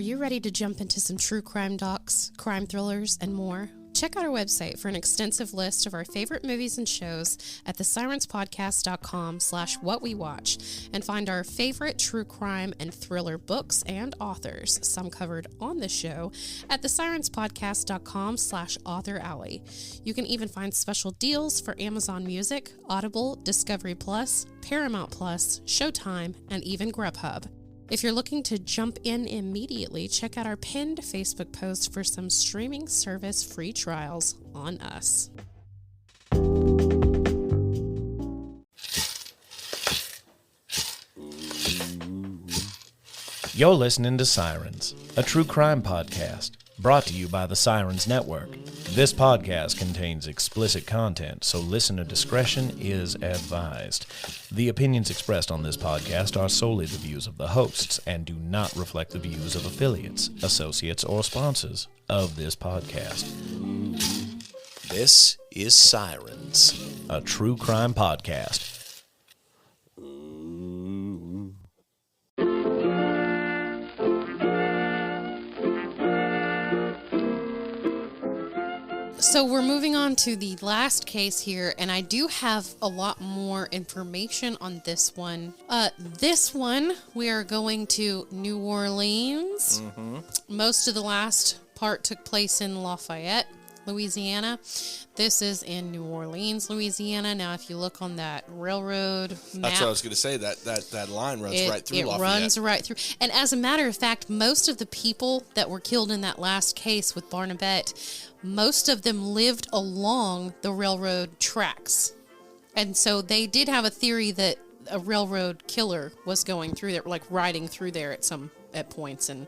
Are you ready to jump into some true crime docs, crime thrillers, and more? Check out our website for an extensive list of our favorite movies and shows at thesirenspodcast.com/whatwewatch and find our favorite true crime and thriller books and authors, some covered on the show, at thesirenspodcast.com/author alley. You can even find special deals for Amazon Music, Audible, Discovery Plus, Paramount Plus, Showtime, and even Grubhub. If you're looking to jump in immediately, check out our pinned Facebook post for some streaming service free trials on us. You're listening to Sirens, a true crime podcast, brought to you by the Sirens Network. This podcast contains explicit content, so listener discretion is advised. The opinions expressed on this podcast are solely the views of the hosts and do not reflect the views of affiliates, associates, or sponsors of this podcast. This is Sirens, a true crime podcast. So we're moving on to the last case here, and I do have a lot more information on this one. This one, we are going to New Orleans. Most of the last part took place in Lafayette, Louisiana. This is in New Orleans, Louisiana. Now, if you look on that railroad map... That's what I was going to say. That line runs right through Lafayette. It runs right through. And as a matter of fact, most of the people that were killed in that last case with Barnabette, most of them lived along the railroad tracks. And so they did have a theory that a railroad killer was going through there, like riding through there at points and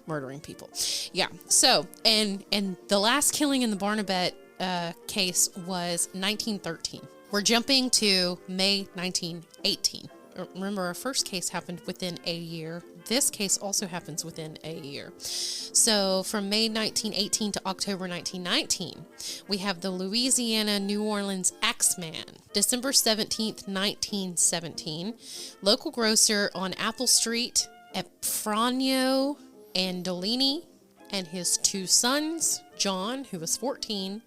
murdering people. Yeah. So, and the last killing in the Barnabette case was 1913. We're jumping to May 1918. Remember, our first case happened within a year. This case also happens within a year. So from May 1918 to October 1919, we have the Louisiana New Orleans Axeman. December 17th, 1917, local grocer on Apple Street, Efranio Andolini, and his two sons, John, who was 14,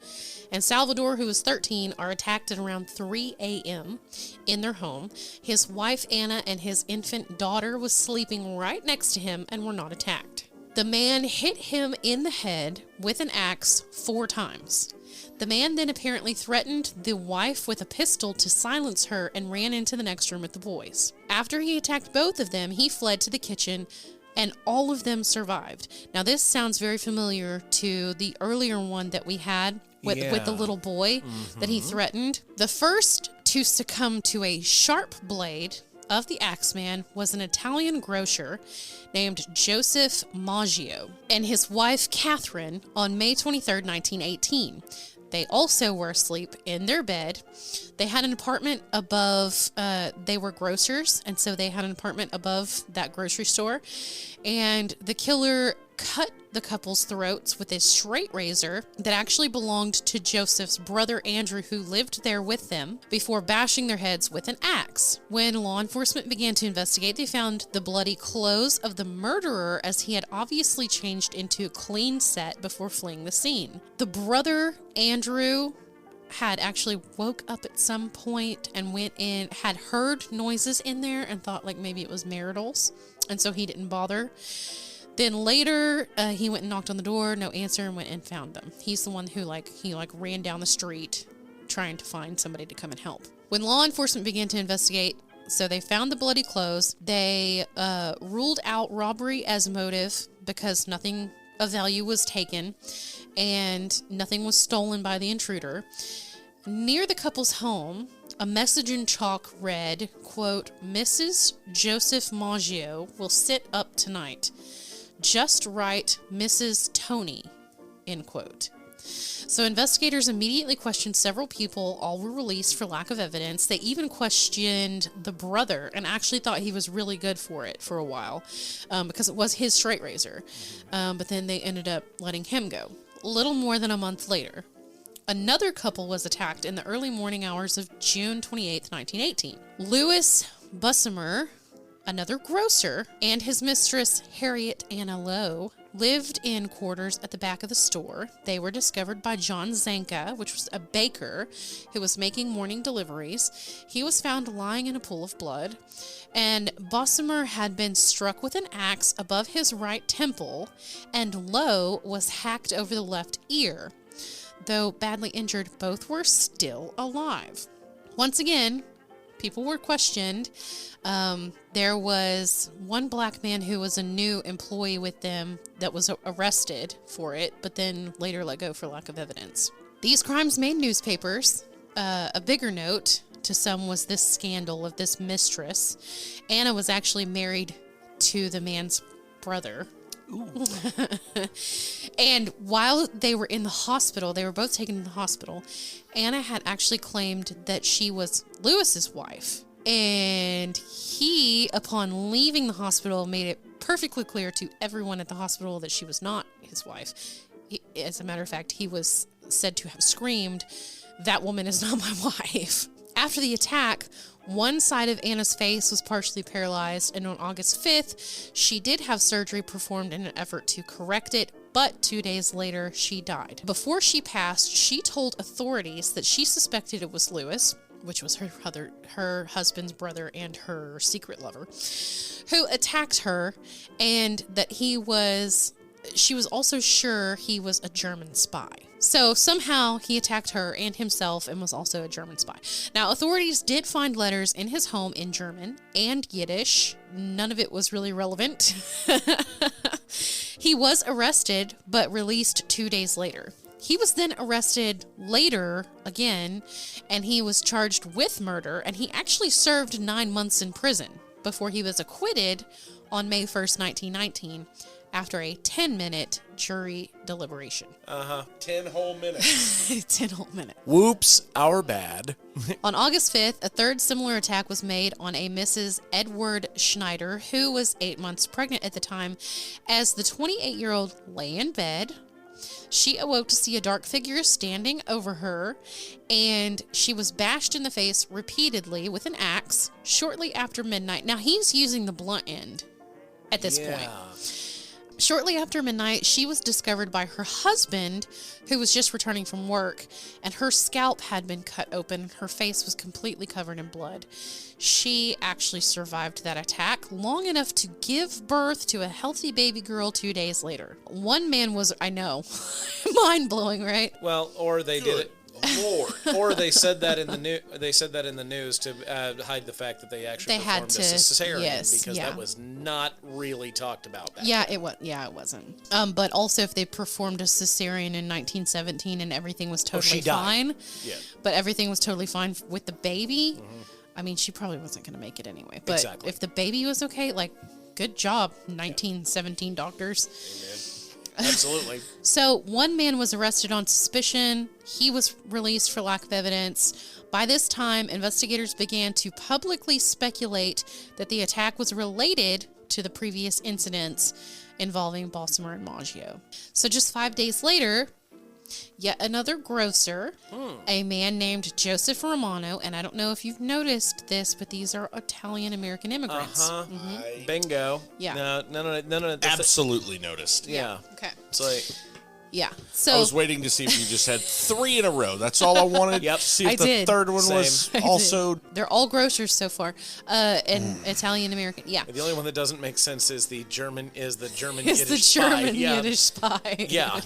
and Salvador, who was 13, are attacked at around 3 a.m. in their home. His wife, Anna, and his infant daughter was sleeping right next to him and were not attacked. The man hit him in the head with an axe 4 times. The man then apparently threatened the wife with a pistol to silence her and ran into the next room with the boys. After he attacked both of them, he fled to the kitchen, and all of them survived. Now, this sounds very familiar to the earlier one that we had with the little boy that he threatened. The first to succumb to a sharp blade of the Axeman was an Italian grocer named Joseph Maggio and his wife Catherine on May 23rd, 1918. They also were asleep in their bed. They had an apartment above, they were grocers, and so they had an apartment above that grocery store. And the killer cut the couple's throats with a straight razor that actually belonged to Joseph's brother Andrew, who lived there with them, before bashing their heads with an axe. When law enforcement began to investigate, they found the bloody clothes of the murderer, as he had obviously changed into a clean set before fleeing the scene. The brother Andrew had actually woke up at some point and went in, had heard noises in there and thought like maybe it was maritals, and so he didn't bother. Then later, he went and knocked on the door, no answer, and went and found them. He's the one who ran down the street trying to find somebody to come and help. When law enforcement began to investigate, so they found the bloody clothes. They ruled out robbery as motive because nothing of value was taken and nothing was stolen by the intruder. Near the couple's home, a message in chalk read, quote, "Mrs. Joseph Maggio will sit up tonight. Just write Mrs. Tony," end quote. So investigators immediately questioned several people. All were released for lack of evidence. They even questioned the brother and actually thought he was really good for it for a while because it was his straight razor. But then they ended up letting him go. A little more than a month later, another couple was attacked in the early morning hours of June 28th, 1918. Louis Bussemer Another grocer and his mistress, Harriet Anna Lowe, lived in quarters at the back of the store. They were discovered by John Zanka, which was a baker who was making morning deliveries. He was found lying in a pool of blood, and Bossamer had been struck with an axe above his right temple, and Lowe was hacked over the left ear. Though badly injured, both were still alive. Once again, people were questioned. There was one black man who was a new employee with them that was arrested for it, but then later let go for lack of evidence. These crimes made newspapers. A bigger note to some was this scandal of this mistress. Anna was actually married to the man's brother. Ooh. And while they were in the hospital, they were both taken to the hospital, Anna had actually claimed that she was Lewis's wife. And he, upon leaving the hospital, made it perfectly clear to everyone at the hospital that she was not his wife. As a matter of fact, he was said to have screamed, "That woman is not my wife." After the attack, one side of Anna's face was partially paralyzed, and on August 5th, she did have surgery performed in an effort to correct it, but 2 days later, she died. Before she passed, she told authorities that she suspected it was Lewis, which was her husband's brother and her secret lover, who attacked her, and that she was also sure he was a German spy. So somehow he attacked her and himself and was also a German spy. Now, authorities did find letters in his home in German and Yiddish. None of it was really relevant. He was arrested, but released 2 days later. He was then arrested later again, and he was charged with murder, and he actually served 9 months in prison before he was acquitted on May 1st, 1919, after a 10-minute jury deliberation. 10 whole minutes. 10 whole minutes. Whoops, our bad. On August 5th, a third similar attack was made on a Mrs. Edward Schneider, who was 8 months pregnant at the time. As the 28-year-old lay in bed, she awoke to see a dark figure standing over her, and she was bashed in the face repeatedly with an axe shortly after midnight. Now, he's using the blunt end at this point. Shortly after midnight, she was discovered by her husband, who was just returning from work, and her scalp had been cut open. Her face was completely covered in blood. She actually survived that attack long enough to give birth to a healthy baby girl 2 days later. One man was, I know, mind-blowing, right? Well, or they did it. Lord. Or they said that in the news to hide the fact that they actually performed a cesarean, because that was not really talked about back then. It wasn't. But also, if they performed a cesarean in 1917 and everything was totally fine, but everything was totally fine with the baby, I mean, she probably wasn't going to make it anyway. But if the baby was okay, like, good job, 1917 doctors. Amen. Absolutely. So one man was arrested on suspicion. He was released for lack of evidence. By this time, investigators began to publicly speculate that the attack was related to the previous incidents involving Bossamer and Maggio. So just 5 days later, yet another grocer, a man named Joseph Romano, and I don't know if you've noticed this, but these are Italian-American immigrants. Bingo. Yeah. No. Absolutely noticed. Yeah. Okay. It's like... Yeah. So I was waiting to see if you just had 3 in a row. That's all I wanted. Yep. See if the third one was also... They're all grocers so far. And Italian-American. Yeah. The only one that doesn't make sense is the German Yiddish spy. Yiddish spy. Yeah.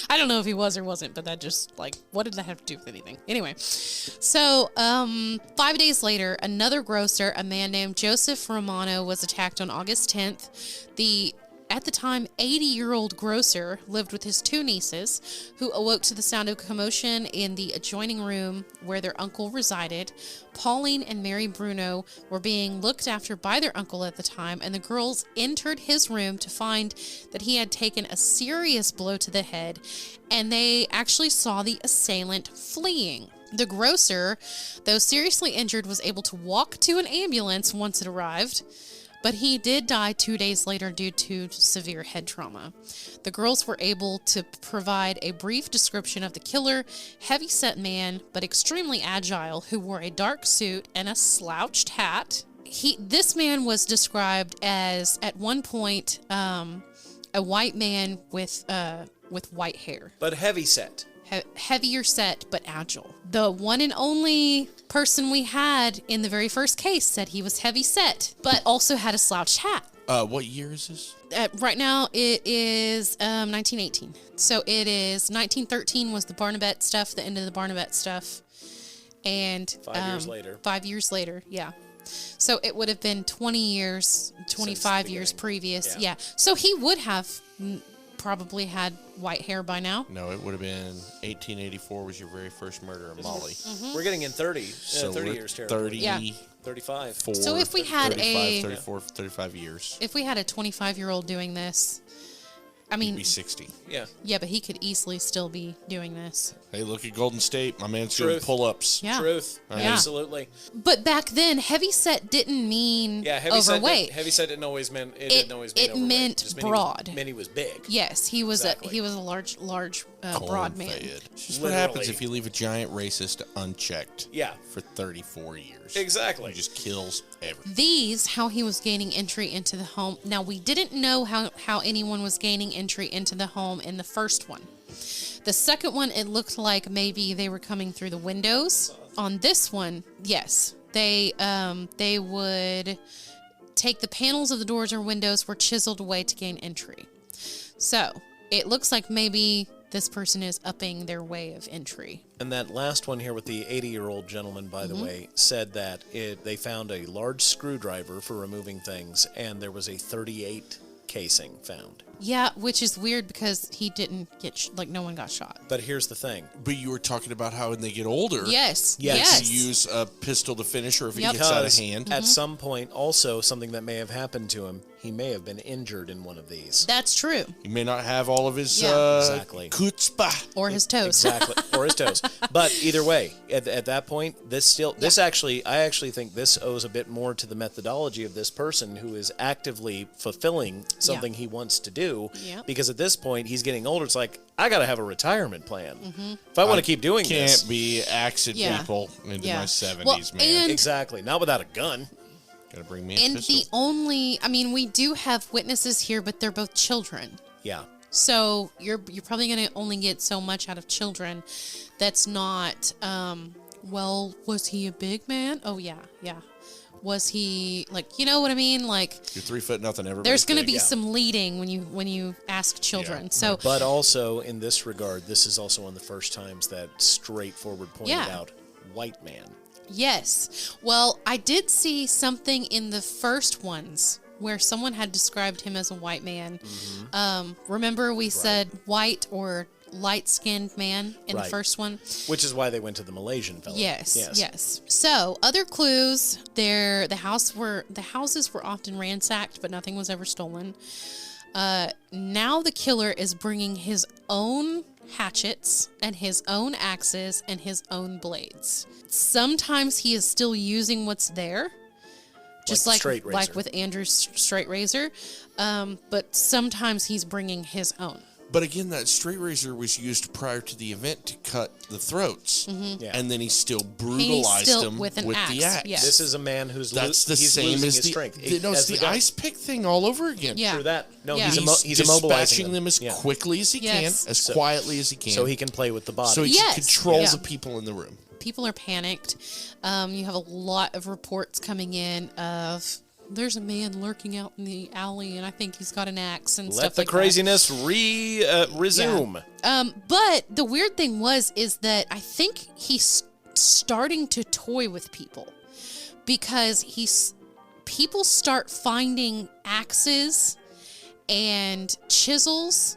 I don't know if he was or wasn't, but that just, like, what did that have to do with anything? Anyway, so 5 days later, another grocer, a man named Joseph Romano, was attacked on August 10th. At the time, 80-year-old grocer lived with his 2 nieces, who awoke to the sound of commotion in the adjoining room where their uncle resided. Pauline and Mary Bruno were being looked after by their uncle at the time, and the girls entered his room to find that he had taken a serious blow to the head, and they actually saw the assailant fleeing. The grocer, though seriously injured, was able to walk to an ambulance once it arrived, but he did die 2 days later due to severe head trauma. The girls were able to provide a brief description of the killer, heavy-set man, but extremely agile, who wore a dark suit and a slouched hat. This man was described as, at one point, a white man with white hair. But heavy set. Heavier set, but agile. The one and only person we had in the very first case said he was heavy set, but also had a slouched hat. What year is this? Right now, it is 1918. So it is 1913 was the Barnabette stuff, the end of the Barnabette stuff. And 5 years later. 5 years later, yeah. So it would have been 20 years, 25 years previous. Yeah. So he would have probably had white hair by now. No, it would have been 1884 was your very first murder of Molly. We're getting in 30 So years territory. 30, Yeah. 35. So if we had 35 years. If we had a 25-year-old doing this, I mean, He'd be 60. yeah, but he could easily still be doing this. Hey, look at Golden State. My man's doing pull-ups. Yeah. Truth. Yeah. Absolutely. But back then, heavy set didn't mean overweight. Heavy set didn't always mean it overweight. meant Just broad. Meant he was big. Yes, he was Exactly. a large broad man. It's just what happens if you leave a giant racist unchecked. Yeah. For 34 years. Exactly. He just kills everything. These, how he was gaining entry into the home. Now, we didn't know how anyone was gaining entry into the home in the first one. The second one, it looked like maybe they were coming through the windows. On this one, yes, they would take the panels of the doors or windows were chiseled away to gain entry. So it looks like maybe this person is upping their way of entry. And that last one here with the 80-year-old gentleman, by the way, said that they found a large screwdriver for removing things, and there was a .38 casing found. Yeah, which is weird because he didn't get, no one got shot. But here's the thing. But you were talking about how when they get older, Yes. you use a pistol to finish, or if it gets out of hand. At some point, also, something that may have happened to him, he may have been injured in one of these. That's true. He may not have all of his Exactly. chutzpah. Or his toes. Exactly. Or his toes. But either way, at that point, I actually think this owes a bit more to the methodology of this person who is actively fulfilling something he wants to do. Yeah. Because at this point, he's getting older. It's like, I got to have a retirement plan. If I want to keep doing this. Can't be axing people into my 70s, man. And Exactly. Not without a gun. Gotta bring me a And pistol. we do have witnesses here, but they're both children. Yeah. So you're probably going to only get so much out of children. That's not, was he a big man? Oh, yeah. Was he, you know what I mean? You're 3 foot nothing. Everybody's There's going to big. be some leading when you ask children. Yeah. So, But also, in this regard, this is also one of the first times that straightforward pointed out white man. yes. Well, I did see something in the first ones where someone had described him as a white man. Remember we said white or light-skinned man in the first one? Which is why they went to the Malaysian fellow. Yes. So, other clues, the houses were often ransacked, but nothing was ever stolen. Now the killer is bringing his own hatchets and his own axes and his own blades. Sometimes he is still using what's there, just like with Andrew's straight razor, but sometimes he's bringing his own. But again, that straight razor was used prior to the event to cut the throats, and then he still brutalized them with the axe. Yes. This is a man who's That's the he's same losing as his strength. it's the ice pick thing all over again. Yeah. True that. No, Yeah. he's immobilizing dispatching them as quickly as he can, as quietly as he can, so he can play with the body. so he can control the people in the room. People are panicked. You have a lot of reports coming in of there's a man lurking out in the alley, and I think he's got an axe and stuff like that. Let the craziness resume. But the weird thing is that I think he's starting to toy with people because people start finding axes and chisels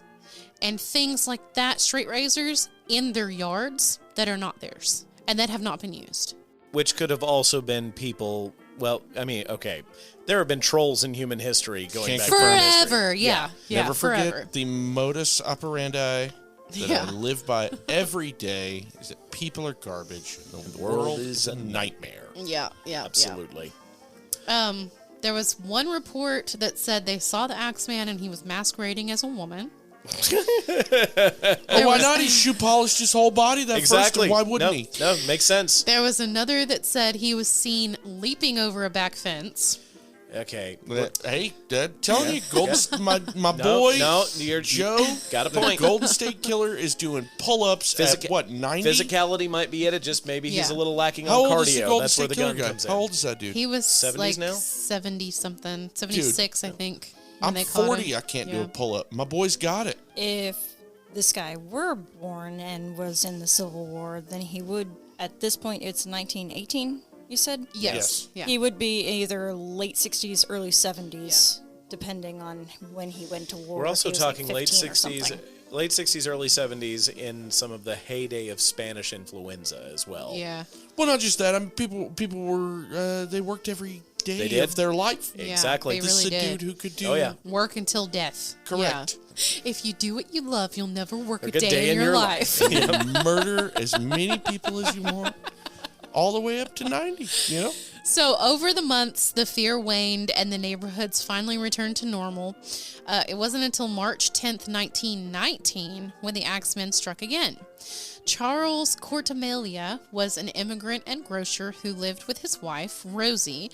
and things like that, straight razors, in their yards that are not theirs and that have not been used. Which could have also been people. Well, I mean, okay, there have been trolls in human history going back forever. Yeah, Never forget forever. the modus operandi that I live by every day is that people are garbage. The world is a nightmare. Yeah, Absolutely. There was one report that said they saw the Axeman and he was masquerading as a woman. Why not? He shoe polished his whole body that first, and why wouldn't he? No, makes sense. There was another that said he was seen leaping over a back fence. Okay. Hey, telling you, my boy, Joe, got a point. The Golden State Killer is doing pull-ups at what, 90? Physicality might be it. Just maybe he's a little lacking How on old is the cardio. Golden That's State where the Killer gun guy? comes in. How old is that dude? He was 70s like now? 70-something, 76, I think. I'm they caught 40. him. I can't do a pull-up. My boy's got it. If this guy were born and was in the Civil War, then he would, at this point, it's 1918, you said? Yes. Yeah. He would be either late 60s, early 70s, depending on when he went to war. We're also talking like late 60s, early 70s in some of the heyday of Spanish influenza as well. Yeah. Well, not just that. I mean, people were they worked every day of their life. Yeah, Exactly. they This really is a did. dude who could do Work until death. Correct. Yeah. If you do what you love, you'll never work a day in your life. murder as many people as you want, all the way up to 90. You know. So over the months, the fear waned and the neighborhoods finally returned to normal. It wasn't until March 10th, 1919, when the Axemen struck again. Charles Cortamalia was an immigrant and grocer who lived with his wife, Rosie,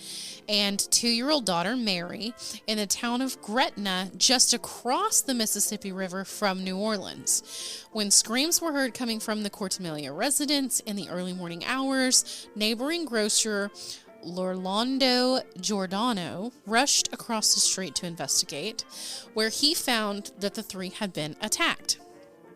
and 2-year-old daughter, Mary, in the town of Gretna, just across the Mississippi River from New Orleans. When screams were heard coming from the Cortamalia residence in the early morning hours, neighboring grocer Lorlando Giordano rushed across the street to investigate, where he found that the three had been attacked.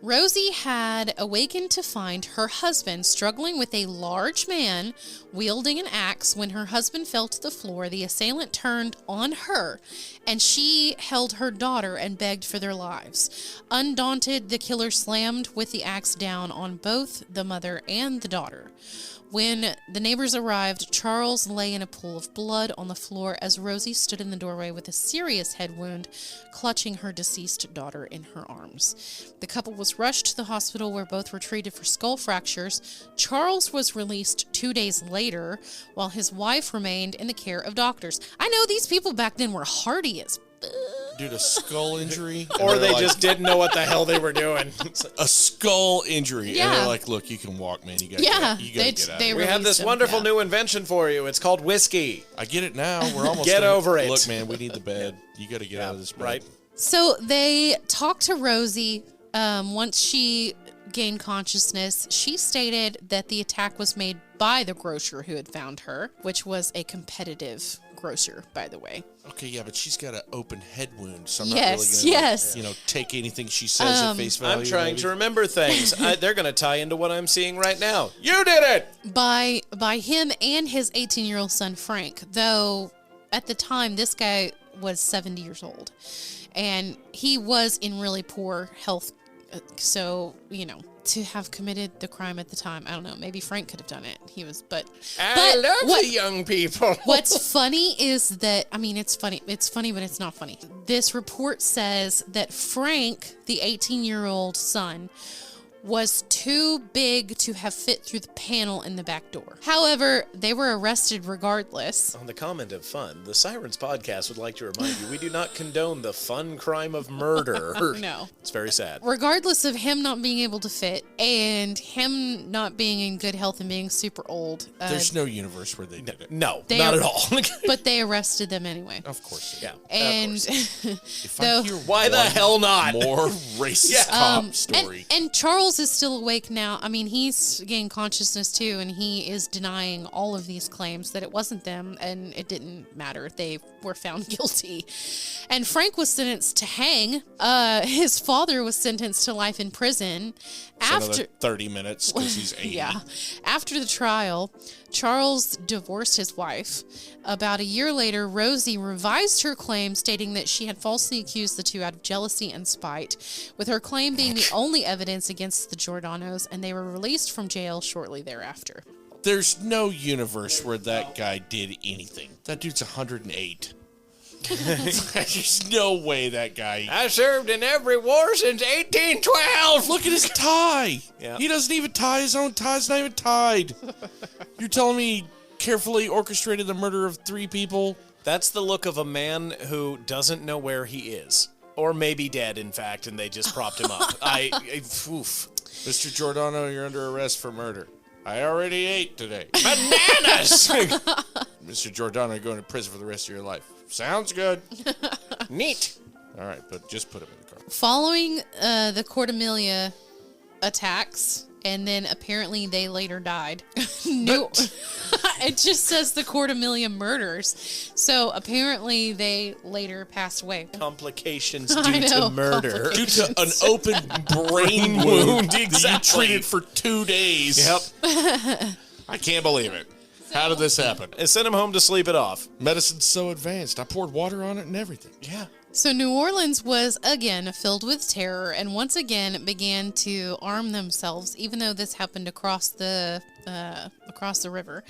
Rosie had awakened to find her husband struggling with a large man wielding an axe. When her husband fell to the floor, the assailant turned on her, and she held her daughter and begged for their lives. Undaunted, the killer slammed with the axe down on both the mother and the daughter. When the neighbors arrived, Charles lay in a pool of blood on the floor as Rosie stood in the doorway with a serious head wound, clutching her deceased daughter in her arms. The couple was rushed to the hospital where both were treated for skull fractures. Charles was released 2 days later, while his wife remained in the care of doctors. I know these people back then were hardy as Dude, a skull injury. Or they just didn't know what the hell they were doing. A skull injury. Yeah. And they're like, look, you can walk, man. You gotta get out. We have this wonderful new invention for you. It's called whiskey. I get it now. We're almost Get over it. Look, man, we need the bed. You got to get out of this bed. Right. So they talked to Rosie once she gained consciousness. She stated that the attack was made by the grocer who had found her, which was a competitive grocer, by the way. Okay, yeah, but she's got an open head wound, so I'm Yes, not really yes. gonna, take anything she says at face value. I'm trying to remember things. They're going to tie into what I'm seeing right now. You did it! By him and his 18-year-old son, Frank, though at the time, this guy was 70 years old. And he was in really poor health. So, to have committed the crime at the time, I don't know. Maybe Frank could have done it. I love the young people. What's funny is that, it's funny, but it's not funny. This report says that Frank, the 18-year-old son, was too big to have fit through the panel in the back door. However, they were arrested regardless. On the comment of fun, the Sirens podcast would like to remind you we do not condone the fun crime of murder. No. It's very sad. Regardless of him not being able to fit and him not being in good health and being super old. There's no universe where they did it. No, not at all. But they arrested them anyway. Of course. Yeah. And If I hear why the hell not? More racist cop story. And Charles is still awake now. He's gained consciousness too, and he is denying all of these claims that it wasn't them and it didn't matter. They were found guilty. And Frank was sentenced to hang. His father was sentenced to life in prison. Another 30 minutes because he's 80. Yeah. After the trial, Charles divorced his wife. About a year later, Rosie revised her claim, stating that she had falsely accused the two out of jealousy and spite, with her claim being the only evidence against the Giordanos, and they were released from jail shortly thereafter. There's no universe where that guy did anything. That dude's 108. There's no way that guy... I served in every war since 1812. Look at his tie. Yeah. He doesn't even tie his own tie. It's not even tied. You're telling me he carefully orchestrated the murder of 3 people? That's the look of a man who doesn't know where he is. Or maybe dead, in fact, and they just propped him up. Oof. Mr. Giordano, you're under arrest for murder. I already ate today. Bananas! Mr. Giordano, you're going to prison for the rest of your life. Sounds good. Neat. All right, but just put him in the car. Following the Cordemelia attacks, and then apparently they later died. It just says the Cordemelia murders. So apparently they later passed away. Complications due to murder. Due to an open brain wound that you treated for 2 days. Yep. I can't believe it. How did this happen? And sent him home to sleep it off. Medicine's so advanced. I poured water on it and everything. Yeah. So New Orleans was again filled with terror and once again began to arm themselves, even though this happened across the river.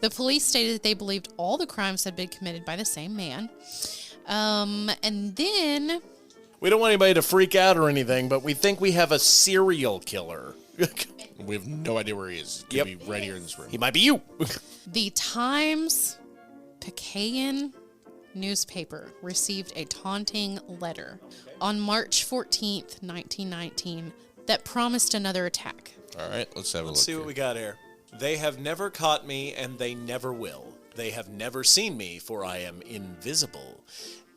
The police stated that they believed all the crimes had been committed by the same man. And then... We don't want anybody to freak out or anything, but we think we have a serial killer. We have no idea where he is. He could be right here in this room. He might be you. The Times-Picayune newspaper received a taunting letter on March 14th, 1919, that promised another attack. All right, let's have a look. Let's see what we got here. They have never caught me, and they never will. They have never seen me, for I am invisible.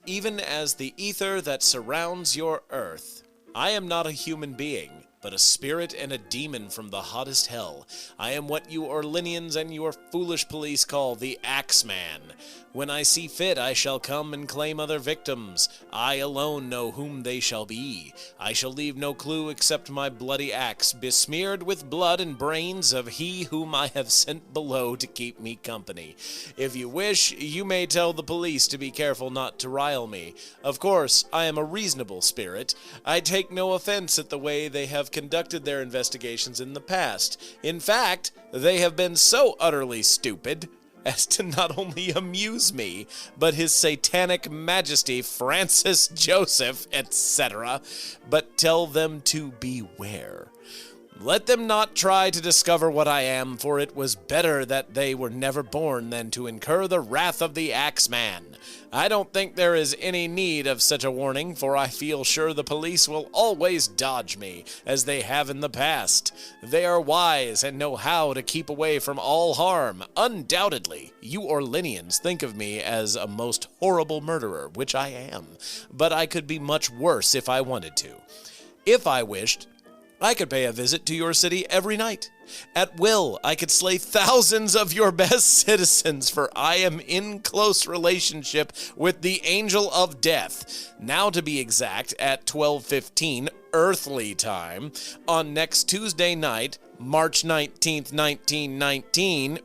Even as the ether that surrounds your earth. I am not a human being, but a spirit and a demon from the hottest hell. I am what you Orleanians and your foolish police call the Axeman. When I see fit, I shall come and claim other victims. I alone know whom they shall be. I shall leave no clue except my bloody axe, besmeared with blood and brains of he whom I have sent below to keep me company. If you wish, you may tell the police to be careful not to rile me. Of course, I am a reasonable spirit. I take no offense at the way they have conducted their investigations in the past. In fact, they have been so utterly stupid as to not only amuse me, but his satanic majesty Francis Joseph, etc., but tell them to beware. Let them not try to discover what I am, for it was better that they were never born than to incur the wrath of the Axeman. I don't think there is any need of such a warning, for I feel sure the police will always dodge me, as they have in the past. They are wise and know how to keep away from all harm. Undoubtedly, you Orleanians think of me as a most horrible murderer, which I am, but I could be much worse if I wanted to. If I wished, I could pay a visit to your city every night. At will, I could slay thousands of your best citizens, for I am in close relationship with the angel of death. Now to be exact, at 12:15 earthly time, on next Tuesday night, March 19th, 1919,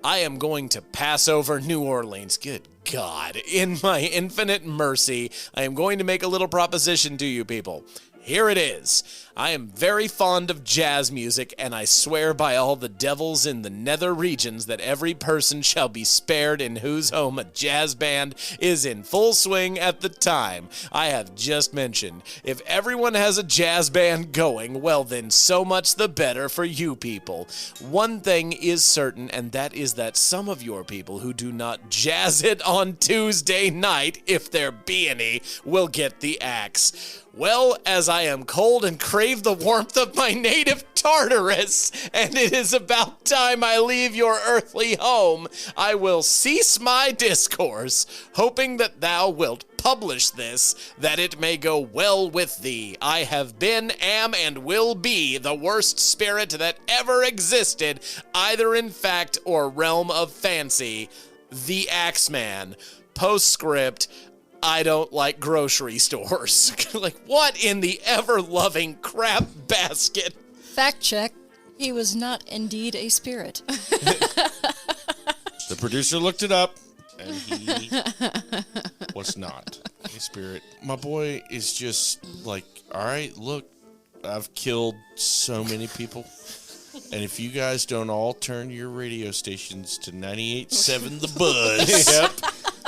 I am going to pass over New Orleans. Good God. In my infinite mercy, I am going to make a little proposition to you people. Here it is. I am very fond of jazz music, and I swear by all the devils in the nether regions that every person shall be spared in whose home a jazz band is in full swing at the time I have just mentioned. If everyone has a jazz band going, well then so much the better for you people. One thing is certain, and that is that some of your people who do not jazz it on Tuesday night, if there be any, will get the axe. Well, as I am cold and crave the warmth of my native Tartarus, and it is about time I leave your earthly home, I will cease my discourse, hoping that thou wilt publish this, that it may go well with thee. I have been, am, and will be the worst spirit that ever existed, either in fact or realm of fancy, the Axeman. Postscript, I don't like grocery stores. Like, what in the ever-loving crap basket? Fact check. He was not indeed a spirit. The producer looked it up, and he was not a spirit. My boy is just like, all right, look, I've killed so many people. And if you guys don't all turn your radio stations to 98.7 The Buzz. Yep.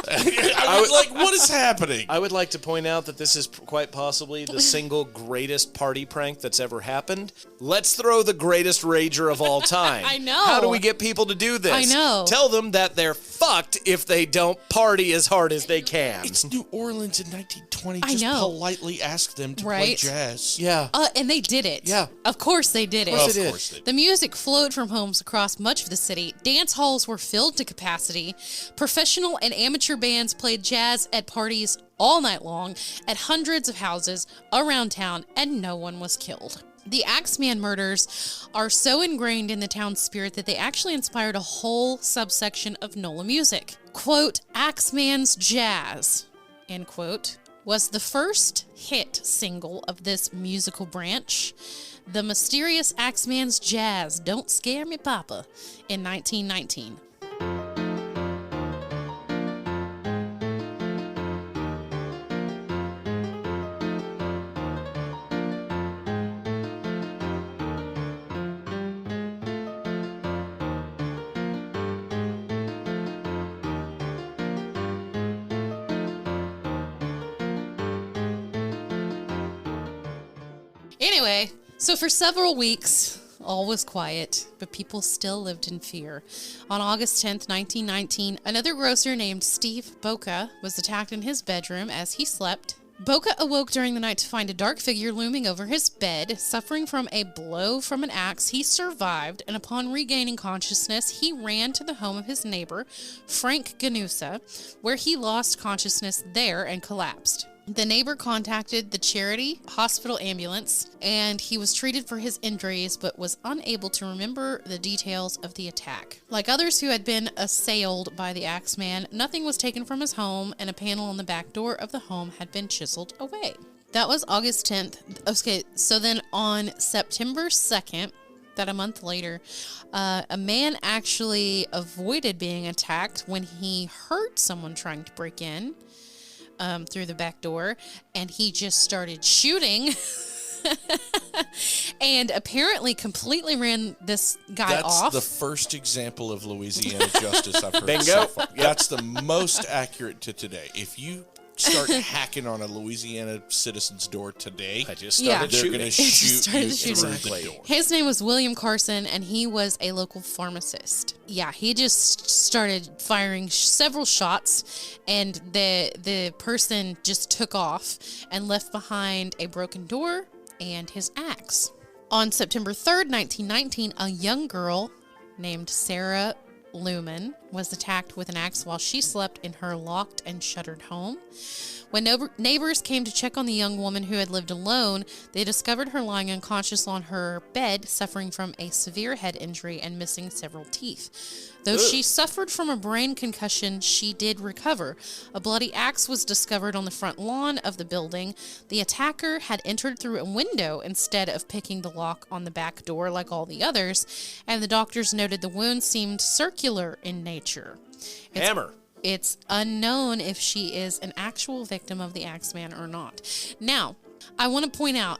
I was like, what is happening? I would like to point out that this is quite possibly the single greatest party prank that's ever happened. Let's throw the greatest rager of all time. I know. How do we get people to do this? I know. Tell them that their fucked if they don't party as hard as they can. It's New Orleans in 1920. I Just know. politely ask them to play Right? jazz. Yeah. And they did it. Yeah. Of course they did it. Of course Of it course they The music flowed from homes across much of the city. Dance halls were filled to capacity. Professional and amateur bands played jazz at parties all night long at hundreds of houses around town, and no one was killed. The Axeman murders are so ingrained in the town's spirit that they actually inspired a whole subsection of NOLA music. Quote, Axeman's Jazz, end quote, was the first hit single of this musical branch. The mysterious Axeman's Jazz, Don't Scare Me Papa, in 1919. Anyway, so for several weeks, all was quiet, but people still lived in fear. On August 10th, 1919, another grocer named Steve Boca was attacked in his bedroom as he slept. Boca awoke during the night to find a dark figure looming over his bed. Suffering from a blow from an axe, he survived, and upon regaining consciousness, he ran to the home of his neighbor, Frank Ganusa, where he lost consciousness there and collapsed. The neighbor contacted the Charity Hospital ambulance, and he was treated for his injuries but was unable to remember the details of the attack. Like others who had been assailed by the Axeman, nothing was taken from his home, and a panel on the back door of the home had been chiseled away. That was August 10th. Okay, so then on September 2nd, that a month later, a man actually avoided being attacked when he heard someone trying to break in through the back door, and he just started shooting and apparently completely ran this guy off. That's the first example of Louisiana justice I've heard Bingo. so far. That's the most accurate to today. If you start hacking on a Louisiana citizen's door today, I just Yeah. started they're shooting. going to just shoot started you shooting. through Exactly. the door. His name was William Carson, and he was a local pharmacist. Yeah, he just started firing several shots, and the person just took off and left behind a broken door and his axe. On September 3rd, 1919, a young girl named Sarah Lumen was attacked with an axe while she slept in her locked and shuttered home. When neighbors came to check on the young woman who had lived alone, they discovered her lying unconscious on her bed, suffering from a severe head injury and missing several teeth. Though she suffered from a brain concussion, she did recover. A bloody axe was discovered on the front lawn of the building. The attacker had entered through a window instead of picking the lock on the back door like all the others, and the doctors noted the wound seemed circular in nature. Hammer. It's unknown if she is an actual victim of the Axeman or not. Now, I want to point out,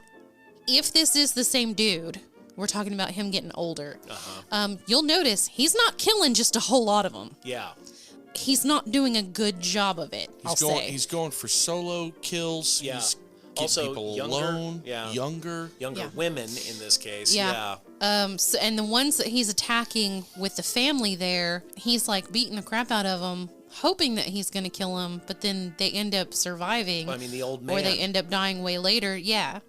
if this is the same dude, we're talking about him getting older, you'll notice he's not killing just a whole lot of them. Yeah. He's not doing a good job of it, I'll say. He's going for solo kills. Yeah. He's getting Also people younger, alone. yeah. Younger. Younger women in this case. Yeah. So, and the ones that he's attacking with the family there, he's like beating the crap out of them, hoping that he's going to kill them, but then they end up surviving. Well, I mean, the old man. Or they end up dying way later, yeah.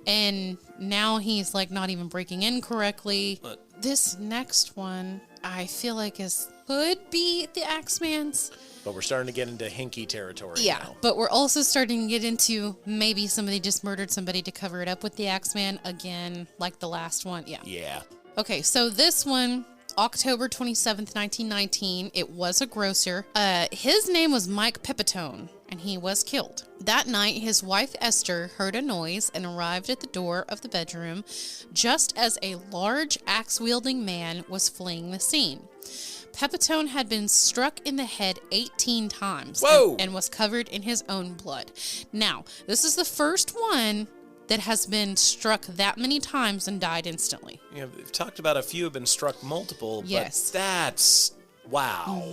And now he's like not even breaking in correctly. This next one, I feel like could be the Axeman's. But we're starting to get into hinky territory Yeah, now. but we're also starting to get into maybe somebody just murdered somebody to cover it up with the Axeman again, like the last one. Yeah. Yeah. Okay, so this one, October 27th, 1919, it was a grocer. His name was Mike Pepitone, and he was killed. That night, his wife Esther heard a noise and arrived at the door of the bedroom just as a large axe-wielding man was fleeing the scene. Pepitone had been struck in the head 18 times and was covered in his own blood. Now, this is the first one that has been struck that many times and died instantly. Yeah, we've talked about a few have been struck multiple, Yes. but that's wow.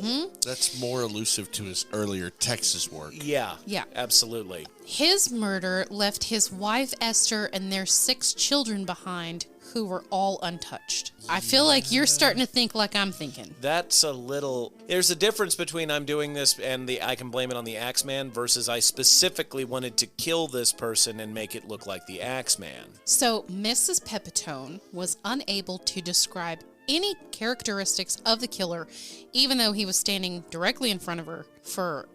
That's more elusive to his earlier Texas work. Yeah. Yeah. Absolutely. His murder left his wife Esther and their 6 children behind, who were all untouched. I feel like you're starting to think like I'm thinking. That's a little... There's a difference between I'm doing this and I can blame it on the Axeman versus I specifically wanted to kill this person and make it look like the Axeman. So Mrs. Pepitone was unable to describe any characteristics of the killer, even though he was standing directly in front of her for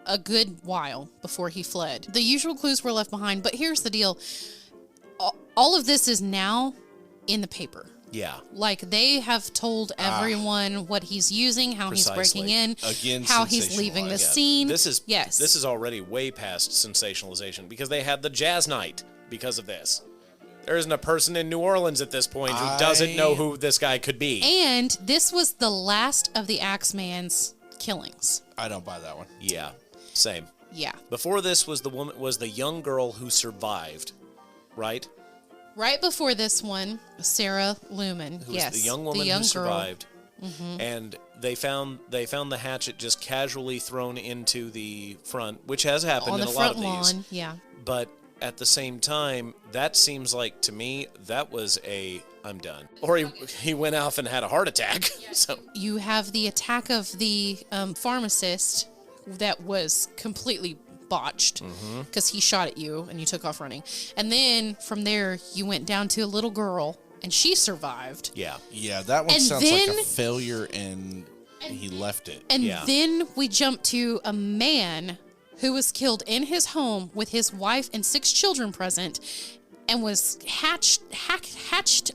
a good while before he fled. The usual clues were left behind, but here's the deal. All of this is now in the paper. Yeah. Like, they have told everyone what he's using, how he's breaking in, Again, how he's leaving the scene. This is yes. This is already way past sensationalization because they had the jazz night because of this. There isn't a person in New Orleans at this point who doesn't know who this guy could be. And this was the last of the Axeman's killings. I don't buy that one. Yeah, same. Yeah. Before this was the young girl who survived, right? Right before this one, Sarah Lumen. Who was the young woman who survived. And they found the hatchet just casually thrown into the front, which has happened in a lot of these. On the front lawn, yeah. But at the same time, that seems like to me that was I'm done. Or he went off and had a heart attack. So you have the attack of the pharmacist that was completely botched because he shot at you and you took off running. And then from there, you went down to a little girl and she survived. Yeah. Yeah, that one sounds like a failure and he left it. And then we jumped to a man who was killed in his home with his wife and 6 children present and was hatched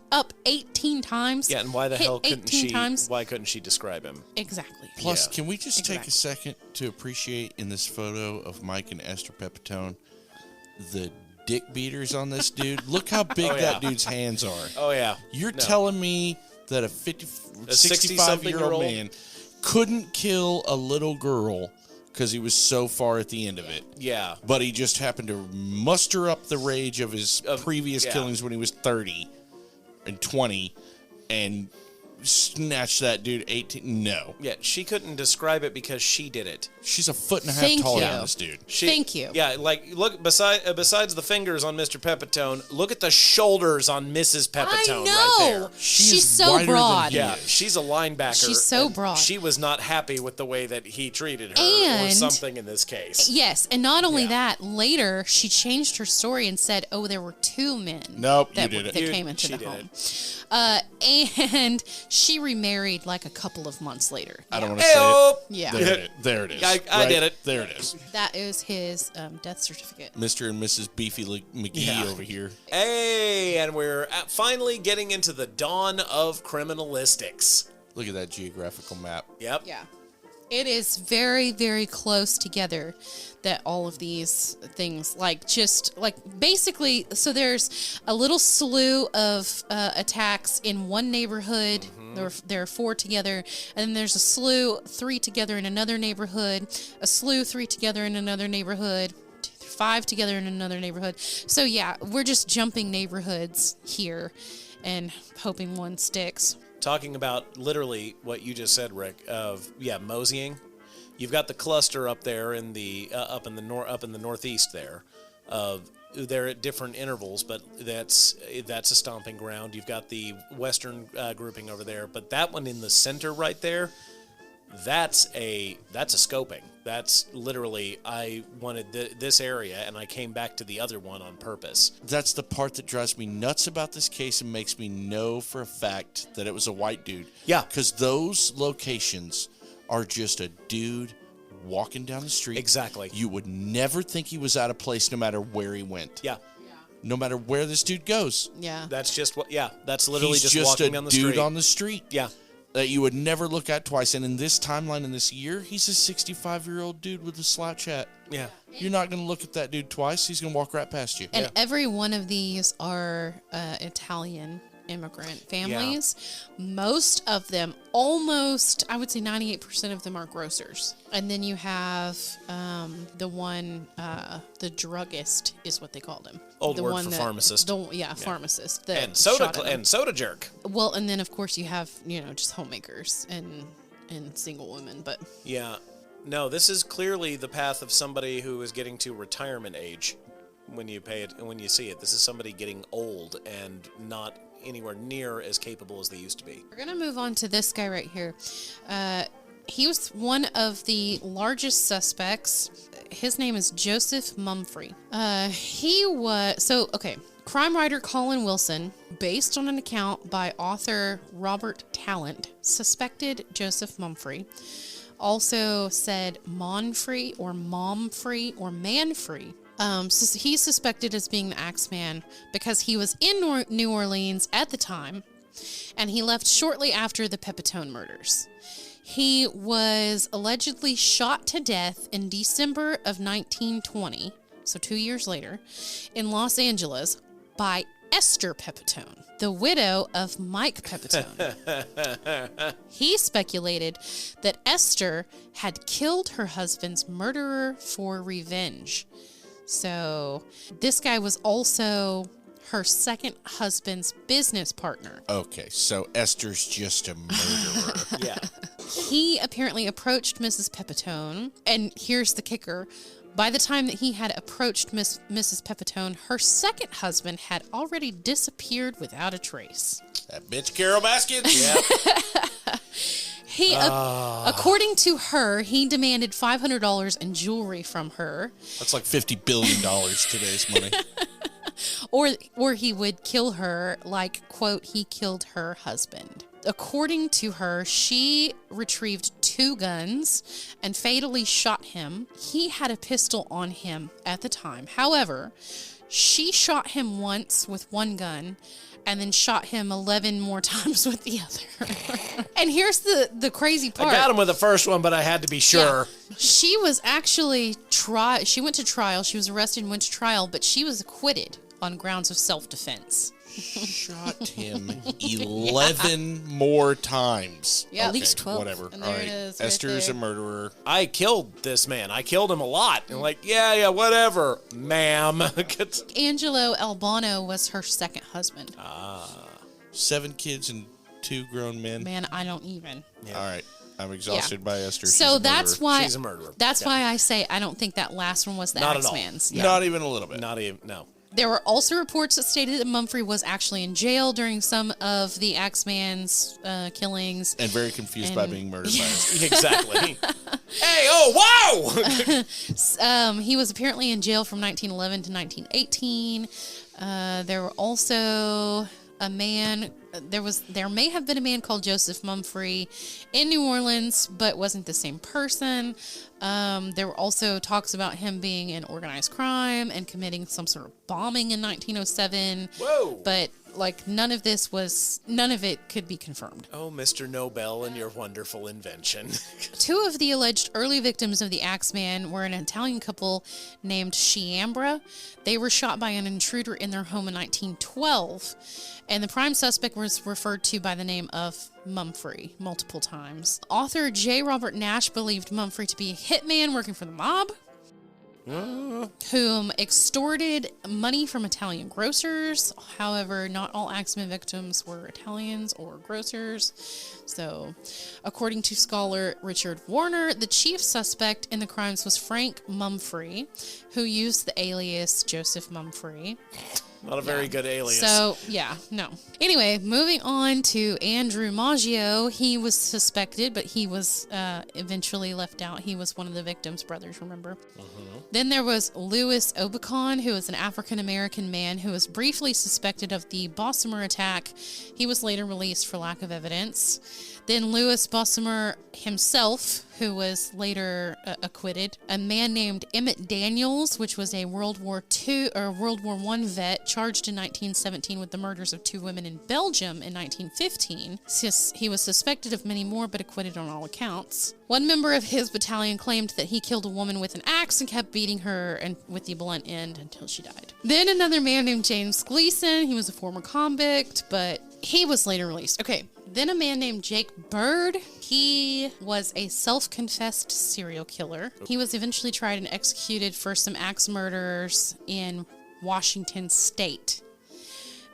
up 18 times. Yeah, and why the hell couldn't she times. Why couldn't she describe him? Exactly. Plus, can we just take a second to appreciate in this photo of Mike and Esther Pepitone the dick beaters on this dude? Look how big that dude's hands are. Oh yeah. You're telling me that a 65-year-old man couldn't kill a little girl because he was so far at the end of it. Yeah. But he just happened to muster up the rage of his previous killings when he was 30 and 20 and snatch that dude 18. No. Yeah, she couldn't describe it because she did it. She's a foot and a half taller than this dude. Thank you. Yeah, like, look, besides the fingers on Mr. Pepitone, look at the shoulders on Mrs. Pepitone right there. She's so broad. Yeah, she's a linebacker. She's so broad. She was not happy with the way that he treated her or something in this case. Yes, and not only that, later she changed her story and said, oh, there were 2 men that came into the home. And she remarried like a couple of months later. I don't want to say it. Yeah. There it is. I did it. There it is. That is his death certificate. Mr. and Mrs. Beefy McGee over here. Hey, and we're finally getting into the dawn of criminalistics. Look at that geographical map. Yep. Yeah. It is very, very close together that all of these things, basically, so there's a little slew of attacks in one neighborhood. There are 4 together. And then there's a slew, 3 together in another neighborhood, a slew, 3 together in another neighborhood, 5 together in another neighborhood. So, yeah, we're just jumping neighborhoods here and hoping one sticks. Talking about literally what you just said, Rick, of moseying. You've got the cluster up there in the up in the northeast there. They're at different intervals, but that's a stomping ground. You've got the western grouping over there, but that one in the center right there, that's a scoping. That's literally, I wanted this area, and I came back to the other one on purpose. That's the part that drives me nuts about this case and makes me know for a fact that it was a white dude. Yeah. Because those locations are just a dude walking down the street. Exactly. You would never think he was out of place no matter where he went. Yeah. No matter where this dude goes. Yeah. That's just what, that's literally He's just walking a down the street. dude on the street. Yeah. That you would never look at twice. And in this timeline in this year, he's a 65-year-old dude with a slouch hat. Yeah. You're not going to look at that dude twice. He's going to walk right past you. And every one of these are Italian immigrant families. Yeah. Most of them, almost, I would say 98% of them are grocers. And then you have the one, the druggist is what they called him. Old word for pharmacist. Pharmacist. And soda jerk. Well, and then of course you have, just homemakers and single women, but. Yeah. No, this is clearly the path of somebody who is getting to retirement age when you see it. This is somebody getting old and not anywhere near as capable as they used to be. We're going to move on to this guy right here. He was one of the largest suspects. His name is Joseph Mumfree. Crime writer Colin Wilson, based on an account by author Robert Tallant, suspected Joseph Mumfree. Also said Monfree or Momfree or Manfree. So he's suspected as being the Axeman because he was in New Orleans at the time, and he left shortly after the Pepitone murders. He was allegedly shot to death in December of 1920, so 2 years later, in Los Angeles by Esther Pepitone, the widow of Mike Pepitone. He speculated that Esther had killed her husband's murderer for revenge. So this guy was also her second husband's business partner. Okay, so Esther's just a murderer. Yeah. He apparently approached Mrs. Pepitone, and here's the kicker. By the time that he had approached Mrs. Pepitone, her second husband had already disappeared without a trace. That bitch Carol Baskin? Yeah. According to her, he demanded $500 in jewelry from her. That's like $50 billion today's money. Or he would kill her, like, quote, he killed her husband. According to her, she retrieved 2 guns and fatally shot him. He had a pistol on him at the time. However, she shot him once with 1 gun and then shot him 11 more times with the other. And here's the crazy part. I got him with the first one, but I had to be sure. Yeah. She was actually she went to trial. She was arrested and went to trial, but she was acquitted on grounds of self-defense. Shot him 11 more times. Yeah, at least 12. Whatever. And All there right. it is, right Esther's there. a murderer. I killed this man. I killed him a lot. And like, yeah, whatever, ma'am. Angelo Albano was her second husband. 7 kids and 2 grown men. Man, I don't even. All right. I'm exhausted by Esther. She's So a that's murderer. why She's a murderer. That's Yeah. why I say I don't think that last one was the Not at all. Axeman's. Not even a little bit. Not even, no. There were also reports that stated that Mumfree was actually in jail during some of the Axeman's killings. And very confused by And- being murdered by Esther. Exactly. Hey, oh, wow! He was apparently in jail from 1911 to 1918. There were also a man. There may have been a man called Joseph Mumfree in New Orleans, but wasn't the same person. There were also talks about him being in organized crime and committing some sort of bombing in 1907. Whoa. But like none of it could be confirmed. Oh, Mr. Nobel and your wonderful invention. 2 of the alleged early victims of the Axeman were an Italian couple named Sciambra. They were shot by an intruder in their home in 1912, and the prime suspect was referred to by the name of Mumfree multiple times. Author J. Robert Nash believed Mumfree to be a hitman working for the mob, whom extorted money from Italian grocers. However, not all Axeman victims were Italians or grocers. So, according to scholar Richard Warner, the chief suspect in the crimes was Frank Mumfree, who used the alias Joseph Mumfree. Not a very good alias. So, yeah, no. Anyway, moving on to Andrew Maggio. He was suspected, but he was eventually left out. He was one of the victims' brothers, remember? Then there was Louis Obicon, who was an African-American man who was briefly suspected of the Bessemer attack. He was later released for lack of evidence. Then Louis Bessemer himself, who was later acquitted. A man named Emmett Daniels, which was a World War II or World War I vet, charged in 1917 with the murders of 2 women in Belgium in 1915. He was suspected of many more, but acquitted on all accounts. One member of his battalion claimed that he killed a woman with an axe and kept beating her and with the blunt end until she died. Then another man named James Gleason. He was a former convict, but he was later released. Okay. Then a man named Jake Bird. He was a self-confessed serial killer. He was eventually tried and executed for some axe murders in Washington State.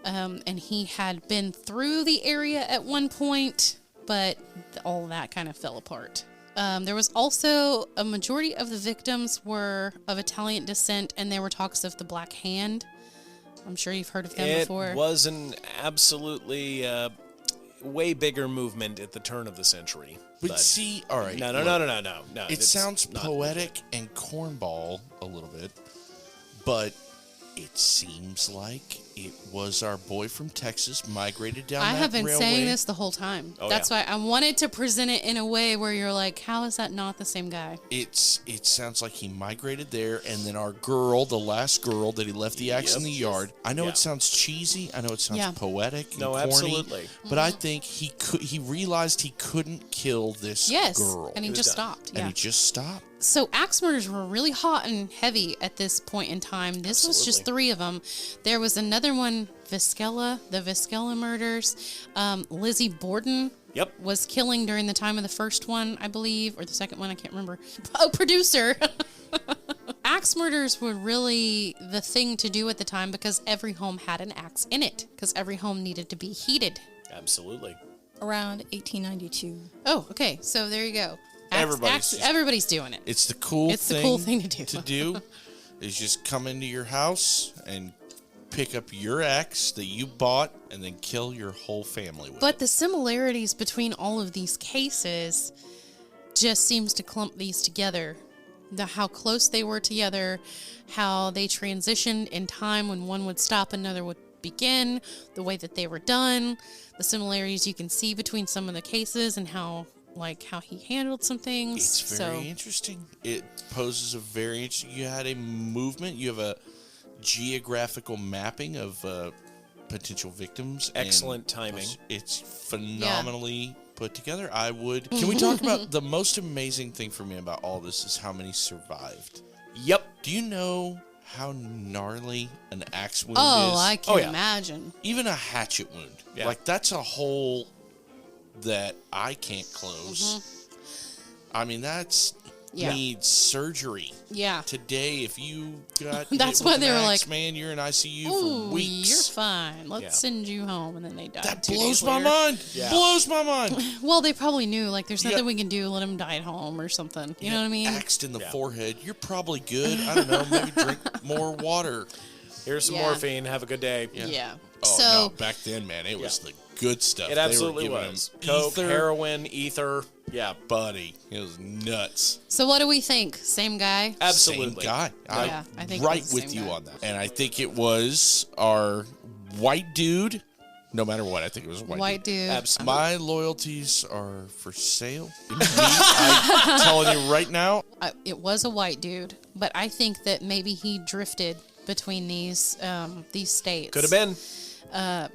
And he had been through the area at one point, but all that kind of fell apart. There was also a majority of the victims were of Italian descent, and there were talks of the Black Hand I'm sure you've heard of them It before. was an absolutely way bigger movement at the turn of the century. But see, all right. No. It it's sounds not. poetic and cornball a little bit, but it seems like it was our boy from Texas migrated down I that have been railway. saying this the whole time. Oh, That's why I wanted to present it in a way where you're like, how is that not the same guy? It sounds like he migrated there, and then our girl, the last girl that he left the axe in the yard. I know Yeah. it sounds cheesy. I know it sounds poetic and No, corny. absolutely. But I think he realized he couldn't kill this Yes, girl. and he was just done. stopped. And Yeah. he just stopped. So axe murders were really hot and heavy at this point in time. This was just Absolutely. 3 of them. There was another one, the Viscella murders. Lizzie Borden Yep. was killing during the time of the first one, I believe, or the second one, I can't remember. Oh, producer. Axe murders were really the thing to do at the time because every home had an axe in it, because every home needed to be heated. Absolutely. Around 1892. Oh, okay. So there you go. Everybody's doing it. It's the cool It's the cool thing to do. To do is just come into your house and pick up your axe that you bought and then kill your whole family with But it. the similarities between all of these cases just seems to clump these together. How close they were together, how they transitioned in time when one would stop, another would begin, the way that they were done, the similarities you can see between some of the cases and how he handled some things. It's very interesting. It poses a very interesting. You had a movement. You have a geographical mapping of potential victims. and Excellent timing. It's phenomenally put together. Can we talk about the most amazing thing for me about all this is how many survived? Yep. Do you know how gnarly an axe wound Oh, is? I can yeah. imagine. Even a hatchet wound. Yeah. Like, that's a hole that I can't close. I mean, that's Yeah. needs surgery. Yeah. Today, if you got That's hit why with they an were axe, like, man, you're in ICU Ooh, for weeks. you're fine. Let's Yeah. send you home. And then they died. That 2 blows days my later. mind. Yeah. Blows my mind. Well, they probably knew, like, there's You nothing got- we can do. Let him die at home or something. You know what I mean? Axed in the Yeah. forehead. You're probably good. I don't know. Maybe drink more water. Here's some Yeah. morphine. Have a good day. Yeah. Oh, So, no. Back then, man, it was the good stuff. It They were absolutely giving was. them Coke, ether. heroin, ether. Yeah. Buddy, it was nuts. so what do we think? Same guy? Absolutely. Same guy. Yeah, I think it right was the with same you guy. on that. And I think it was our white dude. No matter what, I think it was a White dude. Absolutely. My loyalties are for sale. I'm telling you right now. It was a white dude, but I think that maybe he drifted between these states. Could have been.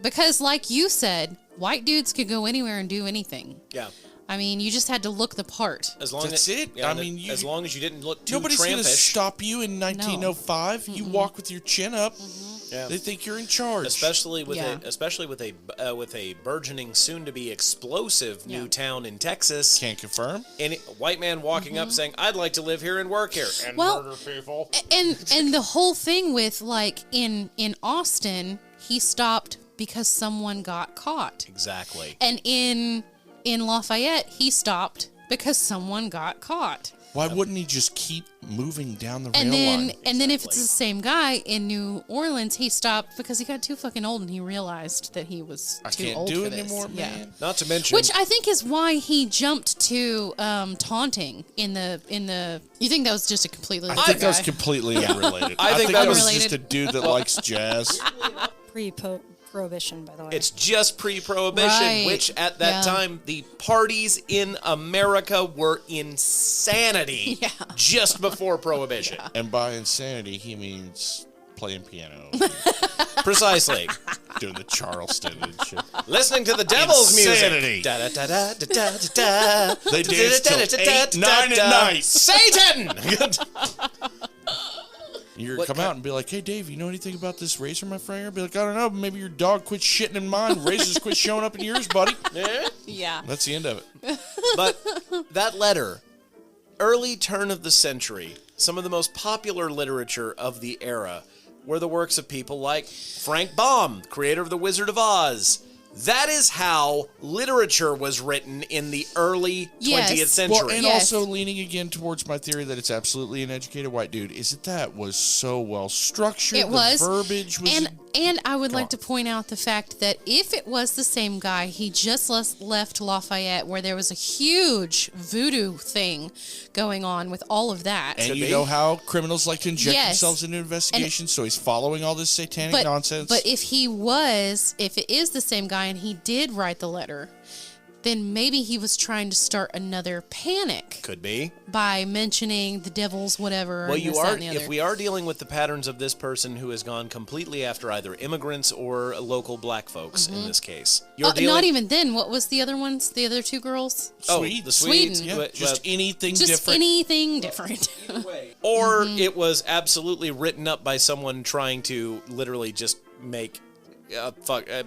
Because, like you said, white dudes could go anywhere and do anything. Yeah. I mean, you just had to look the part. As long That's as it. Yeah, I and mean, as long as you didn't look too Nobody's going to trampish. stop you in 1905. You walk with your chin up. Yeah. They think you're in charge. Especially with Yeah. a burgeoning, soon-to-be explosive new Yeah. town in Texas. Can't confirm. Any white man walking up saying, "I'd like to live here and work here and Well, murder people." And the whole thing with, like, in Austin, he stopped because someone got caught. Exactly. And in Lafayette, he stopped because someone got caught. Why wouldn't he just keep moving down the rail And then line? and then if it's the same guy in New Orleans, he stopped because he got too fucking old and he realized that he was I too can't old do for it this. anymore, Yeah. man. Not to mention, Which I think is why he jumped to taunting in the. You think that was just a completely? I different think that was guy? completely unrelated. I think that that was was- just a dude that likes jazz. Pre-prohibition, by the way. it's just pre-prohibition, Right. which at that Yeah. time the parties in America were insanity. Yeah. Just before prohibition. And by insanity, he means playing piano, Precisely. doing the Charleston and shit. Listening to the devil's Insanity. music. Da, da, da, da, da, da, da. They dance till Da, da, da, 8, da, 9 da. at night. Satan! You're What come kind- out and be like, "Hey, Dave, you know anything about this razor, my friend?" I'll be like, "I don't know. Maybe your dog quit shitting in mine. Razors quit showing up in yours, buddy." Yeah. Yeah. That's the end of it. But that letter, early turn of the century, some of the most popular literature of the era were the works of people like Frank Baum, creator of The Wizard of Oz. That is how literature was written in the early 20th Yes. century. Well, and Yes. also leaning again towards my theory that it's absolutely an educated white dude, is that was so well structured. It was. The verbiage was And I would like to point out the fact that if it was the same guy, he just left Lafayette, where there was a huge voodoo thing going on with all of that. And you know how criminals like to inject themselves into investigations, so he's following all this satanic nonsense. But if it is the same guy and he did write the letter, then maybe he was trying to start another panic. Could be. By mentioning the devil's whatever. Well, if we are dealing with the patterns of this person who has gone completely after either immigrants or local black folks in this case. Not even then. What was the other ones? The other two girls? The Swedes. Sweden. Just anything Just different. anything different. Or it was absolutely written up by someone trying to literally just make a fucking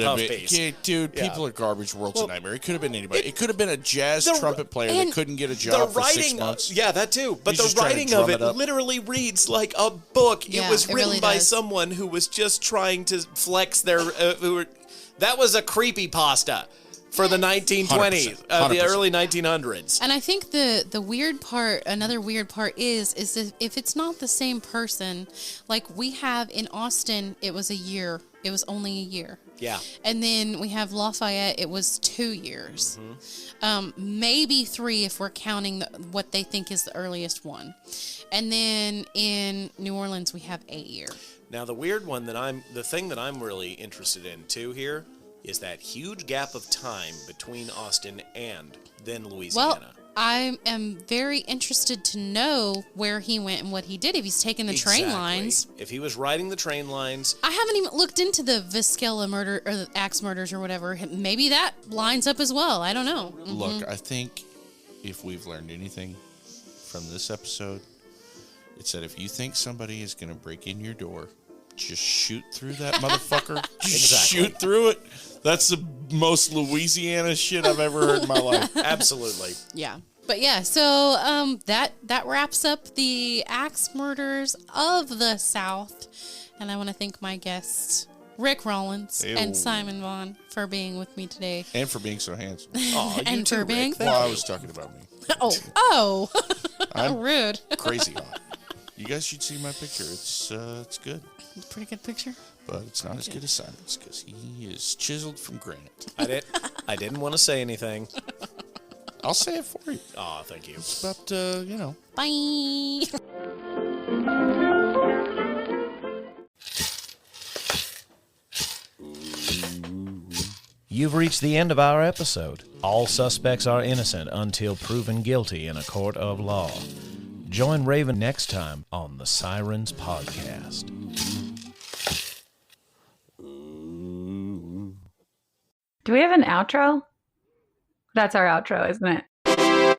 puff piece. Dude, people are garbage. World's a nightmare. It could have been anybody. It could have been a jazz trumpet player that couldn't get a job for 6 months. Yeah, that too. But the writing of it literally reads like a book. Yeah, it was written really by does. someone who was just trying to flex their... that was a creepypasta for the 1920s, 100%. The early 1900s. And I think the weird part, another weird part is if it's not the same person, like we have in Austin, it was a year. It was only a year. Yeah. And then we have Lafayette, it was 2 years. Maybe 3 if we're counting what they think is the earliest one. And then in New Orleans, we have 8 years. Now, the thing that I'm really interested in too here is that huge gap of time between Austin and then Louisiana. Well, I am very interested to know where he went and what he did. If he's taking the train lines. If he was riding the train lines. I haven't even looked into the Vizcaya murder or the axe murders or whatever. Maybe that lines up as well. I don't know. Look, I think if we've learned anything from this episode, it's that if you think somebody is going to break in your door, just shoot through that motherfucker. Shoot through it. That's the most Louisiana shit I've ever heard in my life. Absolutely. Yeah. But yeah, so that wraps up the axe murders of the South. And I want to thank my guests, Rick Rollins and Simon Vaughn, for being with me today. And for being so handsome. Oh, and for being... Well, I was talking about me. Oh. I'm rude. Crazy hot. You guys should see my picture. It's good. It's a pretty good picture. But it's not as good as Simon's because he is chiseled from granite. I didn't want to say anything. I'll say it for you. Oh, thank you. But, Bye. You've reached the end of our episode. All suspects are innocent until proven guilty in a court of law. Join Raven next time on the Sirens Podcast. Do we have an outro? That's our outro, isn't it?